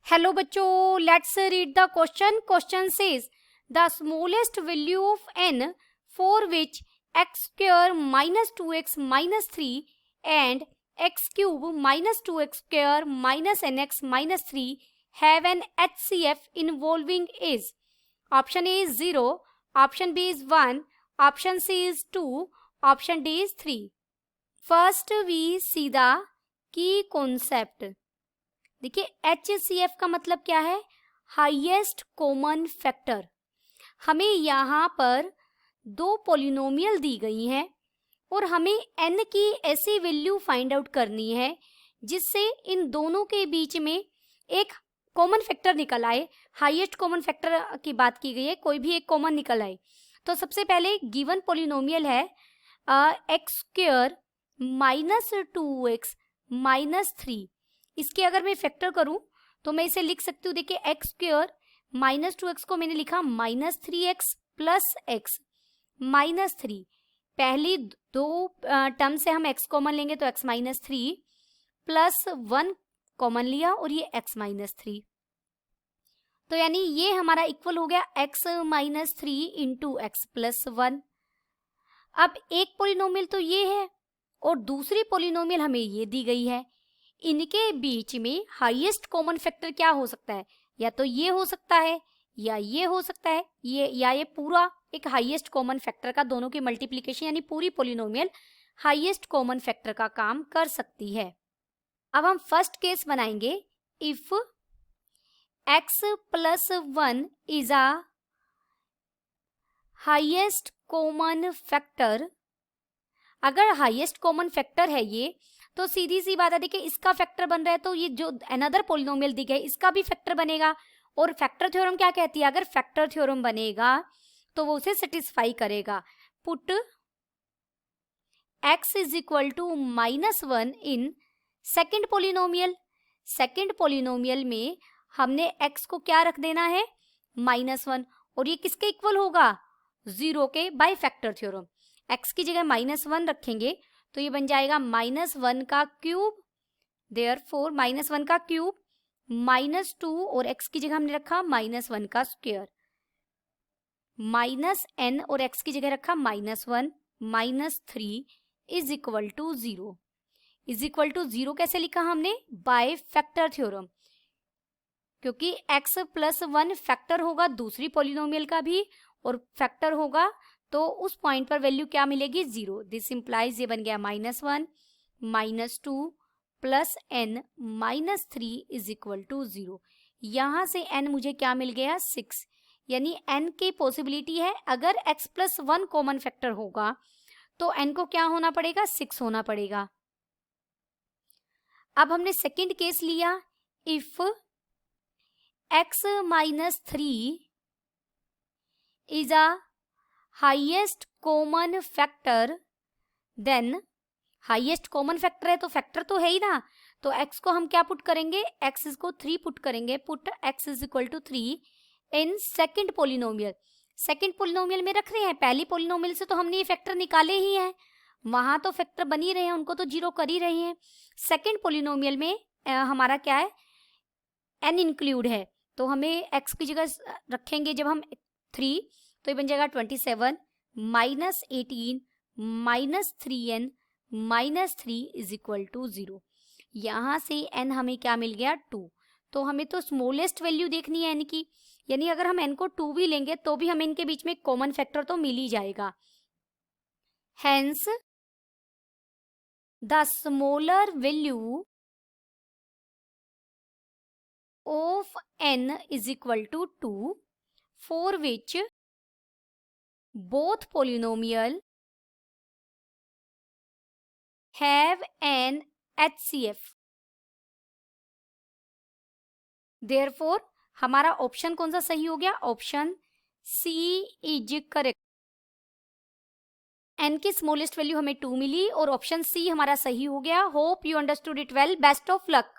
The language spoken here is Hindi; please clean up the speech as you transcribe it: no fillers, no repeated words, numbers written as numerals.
हेलो बच्चों, let's read the question. Question says the smallest value of n for which x square minus 2x minus 3 and x cube minus 2x square minus nx minus 3 have an HCF involving is. Option A is 0, option B is 1, option C is 2, option D is 3. First we see the key concept. देखिए HCF का मतलब क्या है? Highest common factor. हमें यहाँ पर दो पॉलिनोमियल दी गई हैं और हमें n की ऐसी वैल्यू फाइंड आउट करनी है जिससे इन दोनों के बीच में एक कॉमन फैक्टर निकल आए. हाईएस्ट कॉमन फैक्टर की बात की गई है, कोई भी एक कॉमन निकल आए. तो सबसे पहले गिवन पॉलिनोमियल है x square minus 2x minus 3. इसके अगर मैं फैक्टर करूं तो मैं इसे लिख सकती हूँ. देखिए एक्स स्क्वायर माइनस 2x को मैंने लिखा minus 3x plus x minus 3. पहली दो टर्म से हम x कॉमन लेंगे तो x माइनस 3 प्लस 1 कॉमन लिया और ये x माइनस 3. तो यानी ये हमारा इक्वल हो गया x minus 3 into x plus 1. अब एक पोलिनोमियल तो ये है और दूसरी पोलिनोमियल हमें ये दी गई है. इनके बीच में हाईएस्ट कॉमन फैक्टर क्या हो सकता है? या तो ये हो सकता है या ये हो सकता है, ये पूरा एक हाईएस्ट कॉमन फैक्टर का दोनों की मल्टीप्लिकेशन यानी पूरी पॉलिनोमियल हाईएस्ट कॉमन फैक्टर का काम कर सकती है. अब हम फर्स्ट केस बनाएंगे. If x plus 1 is a highest common factor. अगर हाईएस्ट कॉमन फैक्टर है ये तो सीधी सी बात है, देखिए इसका फैक्टर बन रहा है तो ये जो अनदर पॉलिनोमियल दी गई इसका भी फैक्टर बनेगा. और फैक्टर थ्योरम क्या कहती है? अगर फैक्टर थ्योरम बनेगा तो वो उसे सेटिस्फाई करेगा. Put x is equal to minus 1 in second polynomial. Second polynomial में हमने x को क्या रख देना है? माइनस 1. और ये किसके इक्वल होगा? 0 के बाय फैक्टर थ्योरम. x की जगह माइनस 1 रखेंगे तो ये बन जाएगा माइनस 1 का क्यूब. देयरफॉर माइनस 1 का क्यूब माइनस 2 और x की जगह हमने रखा माइनस 1 का स्क्वायर माइनस n और x की जगह रखा minus 1 minus 3 is equal to 0. Is equal to 0 कैसे लिखा हमने? By factor theorem. क्योंकि x प्लस 1 फैक्टर होगा दूसरी पॉलिनोमियल का भी और फैक्टर होगा तो उस पॉइंट पर वैल्यू क्या मिलेगी? 0. दिस इंप्लाइज ये बन गया minus 1 minus 2 plus n minus 3 is equal to 0. यहाँ से n मुझे क्या मिल गया? 6. यानी n की पॉसिबिलिटी है अगर x प्लस 1 कॉमन फैक्टर होगा तो n को क्या होना पड़ेगा? 6 होना पड़ेगा. अब हमने सेकेंड केस लिया. If x minus 3 is a highest common factor then highest common factor है तो फैक्टर तो है ही ना, तो x को हम क्या पुट करेंगे? x को 3 पुट करेंगे. Put x is equal to 3 in second polynomial. Second polynomial में रख रहे हैं, पहली पोलिनोमियल से तो हमने ये फैक्टर निकाले ही हैं, वहां तो फैक्टर बन ही रहे हैं, उनको तो 0 कर ही रहे हैं. सेकेंड पोलिनोमियल में हमारा क्या है? n इंक्लूड है तो हमें x की जगह रखेंगे जब हम 3 तो ये बन जाएगा 27 minus 18 minus 3n minus 3 is equal to 0. यहाँ से n हमें क्या मिल गया? 2. तो हमें तो स्मॉलेस्ट वैल्यू देखनी है n की, यानी अगर हम n को 2 भी लेंगे तो भी हमें इनके बीच में कॉमन फैक्टर तो मिल ही जाएगा. Hence the smaller value of n is equal to 2 for which both polynomial have an HCF. Therefore हमारा ऑप्शन कौन सा सही हो गया? Option C is correct. n की स्मॉलेस्ट वैल्यू हमें 2 मिली और ऑप्शन C हमारा सही हो गया. Hope you understood it well. Best of luck.